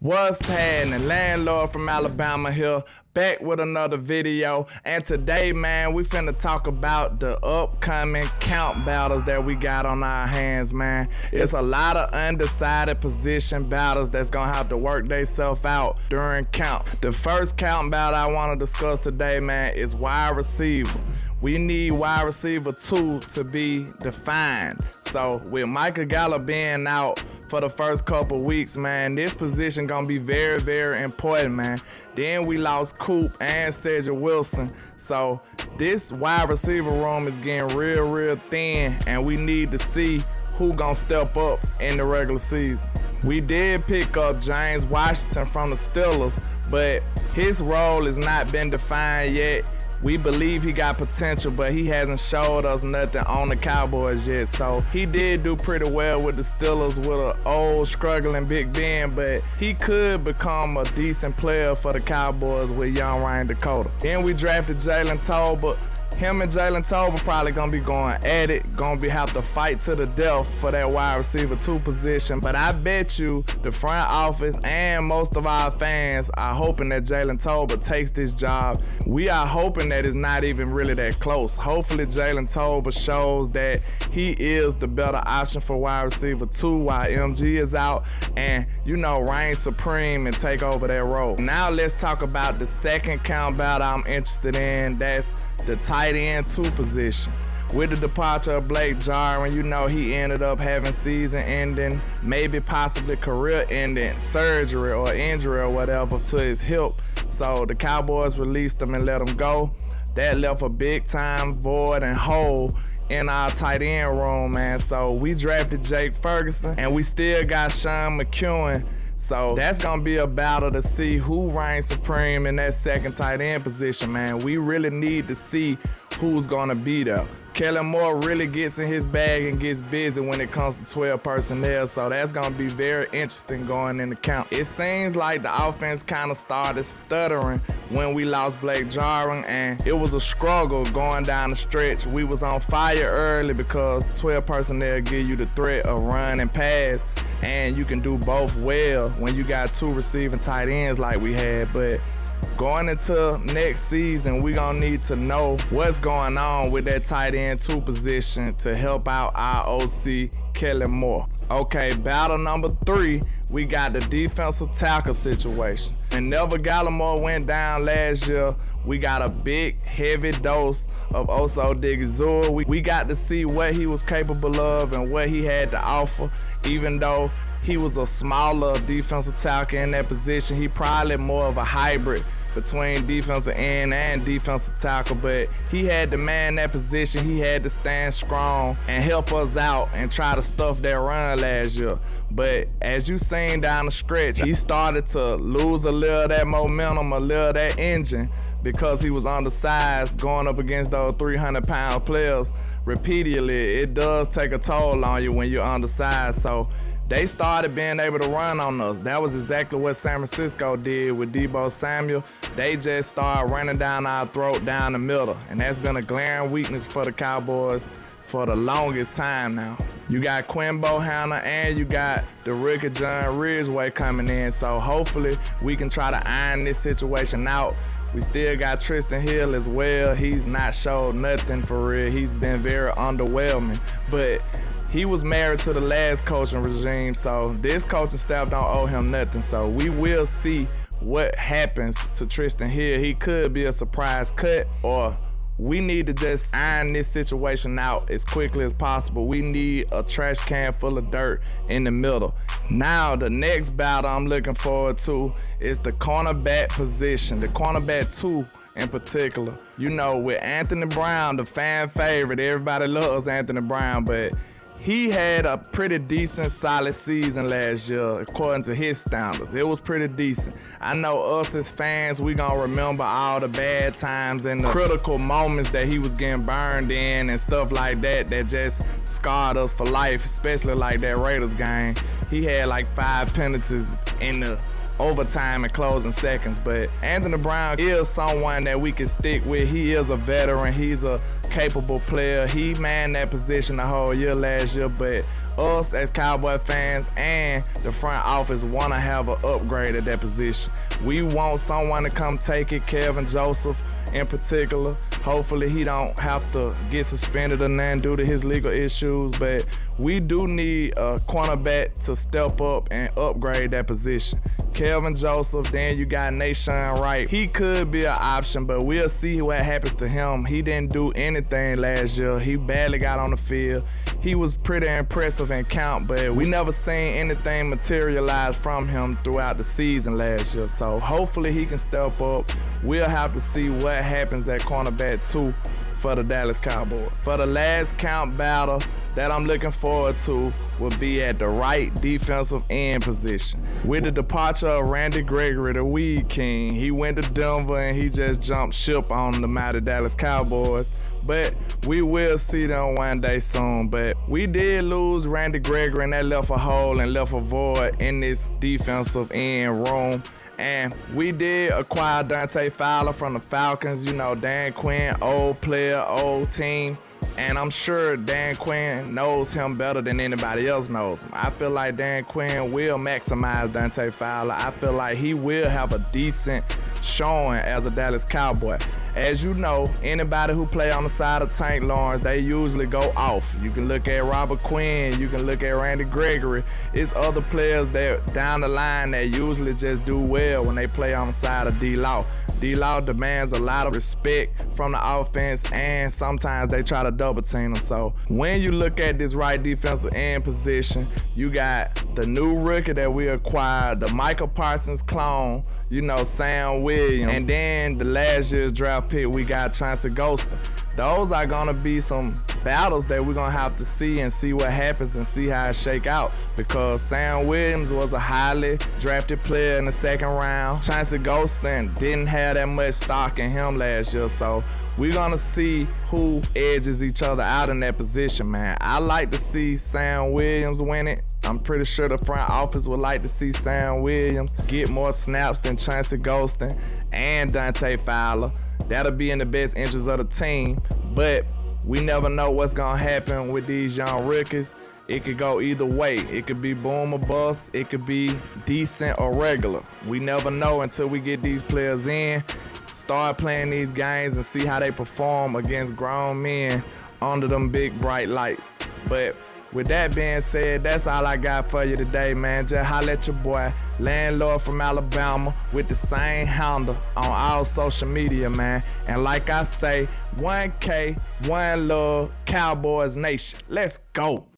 What's happening? Landlord from Alabama here, back with another video. And today, man, we finna talk about the upcoming count battles that we got on our hands, man. It's a lot of undecided position battles that's gonna have to work themselves out during count. The first count battle I wanna discuss today, man, is wide receiver. We need wide receiver 2 to be defined. So with Michael Gallup being out for the first couple weeks, man, this position gonna be very, very important, man. Then we lost Coop and Cedric Wilson. So this wide receiver room is getting real thin, and we need to see who gonna step up in the regular season. We did pick up James Washington from the Steelers, but his role has not been defined yet. We believe he got potential, but he hasn't showed us nothing on the Cowboys yet. So he did do pretty well with the Steelers with an old struggling Big Ben, but he could become a decent player for the Cowboys with young Ryan Dakota. Then we drafted Jalen Tolbert. Him and Jalen Tolbert probably gonna be going at it, have to fight to the death for that wide receiver 2 position. But I bet you the front office and most of our fans are hoping that Jalen Tolbert takes this job. We are hoping that it's not even really that close. Hopefully Jalen Tolbert shows that he is the better option for wide receiver 2 while MG is out, and reign supreme and take over that role. Now let's talk about the second count battle I'm interested in. That's the tight end 2 position. With the departure of Blake Jarwin, he ended up having season-ending, maybe possibly career-ending surgery or injury or whatever to his hip. So the Cowboys released him and let him go. That left a big-time void and hole in our tight end room, man. So we drafted Jake Ferguson, and we still got Sean McEwen. So that's gonna be a battle to see who reigns supreme in that second tight end position, man. We really need to see who's gonna be there. Kellen Moore really gets in his bag and gets busy when it comes to 12 personnel, so that's gonna be very interesting going in the count. It seems like the offense kind of started stuttering when we lost Blake Jarwin, and it was a struggle going down the stretch. We was on fire early because 12 personnel give you the threat of run and pass, and you can do both well when you got 2 receiving tight ends like we had. But going into next season, we gonna need to know what's going on with that tight end 2 position to help out our OC, Kellen Moore. Okay, battle number 3, we got the defensive tackle situation. And Neville Gallimore went down last year. We got a big, heavy dose of Oso Odighizuwa. We got to see what he was capable of and what he had to offer. Even though he was a smaller defensive tackle in that position, he probably more of a hybrid between defensive end and defensive tackle, but he had to man that position. He had to stand strong and help us out and try to stuff that run last year. But as you seen down the stretch, he started to lose a little of that momentum, a little of that engine, because he was undersized going up against those 300-pound players repeatedly. It does take a toll on you when you're undersized. So they started being able to run on us. That was exactly what San Francisco did with Deebo Samuel. They just started running down our throat down the middle, and that's been a glaring weakness for the Cowboys for the longest time now. You got Quinn Bohanna and you got the rookie John Ridgeway coming in, so hopefully we can try to iron this situation out. We still got Tristan Hill as well. He's not showed nothing for real. He's been very underwhelming, but he was married to the last coaching regime, so this coaching staff don't owe him nothing. So we will see what happens to Tristan Hill. He could be a surprise cut, or we need to just iron this situation out as quickly as possible. We need a trash can full of dirt in the middle. Now, the next battle I'm looking forward to is the cornerback position, the cornerback 2 in particular. With Anthony Brown, the fan favorite, everybody loves Anthony Brown, but he had a pretty decent, solid season last year, according to his standards. It was pretty decent. I know us as fans, we gonna remember all the bad times and the critical moments that he was getting burned in and stuff like that just scarred us for life, especially like that Raiders game. He had like 5 penalties in the overtime and closing seconds, but Anthony Brown is someone that we can stick with. He is a veteran. He's a capable player. He manned that position the whole year last year, but us as Cowboy fans and the front office want to have an upgrade at that position. We want someone to come take it, Kelvin Joseph in particular. Hopefully he don't have to get suspended or nothing due to his legal issues, but we do need a cornerback to step up and upgrade that position. Kelvin Joseph, then you got Nation Wright. He could be an option, but we'll see what happens to him. He didn't do anything last year. He barely got on the field. He was pretty impressive in camp, but we never seen anything materialize from him throughout the season last year. So hopefully he can step up. We'll have to see what happens at cornerback 2 for the Dallas Cowboys. For the last count battle that I'm looking forward to will be at the right defensive end position. With the departure of Randy Gregory, the Weed King, he went to Denver and he just jumped ship on the mighty Dallas Cowboys. But we will see them one day soon. But we did lose Randy Gregory, and that left a hole and left a void in this defensive end room. And we did acquire Dante Fowler from the Falcons. You know, Dan Quinn, old player, old team. And I'm sure Dan Quinn knows him better than anybody else knows him. I feel like Dan Quinn will maximize Dante Fowler. I feel like he will have a decent showing as a Dallas Cowboy. As you know, anybody who play on the side of Tank Lawrence, they usually go off. You can look at Robert Quinn, you can look at Randy Gregory. It's other players that down the line that usually just do well when they play on the side of D-Law. D-Law demands a lot of respect from the offense, and sometimes they try to double team them. So when you look at this right defensive end position, you got the new rookie that we acquired, the Micah Parsons clone, you know, Sam Williams, and then the last year's draft pick, we got Chauncey Golston. Those are gonna be some battles that we're gonna have to see and see what happens and see how it shake out, because Sam Williams was a highly drafted player in the second round. Chauncey Golston didn't have that much stock in him last year, so we're gonna see who edges each other out in that position, man. I like to see Sam Williams win it. I'm pretty sure the front office would like to see Sam Williams get more snaps than Chauncey Golston and Dante Fowler. That'll be in the best interest of the team, but we never know what's gonna happen with these young rookies. It could go either way. It could be boom or bust. It could be decent or regular. We never know until we get these players in, start playing these games, and see how they perform against grown men under them big bright lights. But with that being said, that's all I got for you today, man. Just holla at your boy, Landlord from Alabama, with the same handle on all social media, man. And like I say, 1K, one love, Cowboys Nation. Let's go.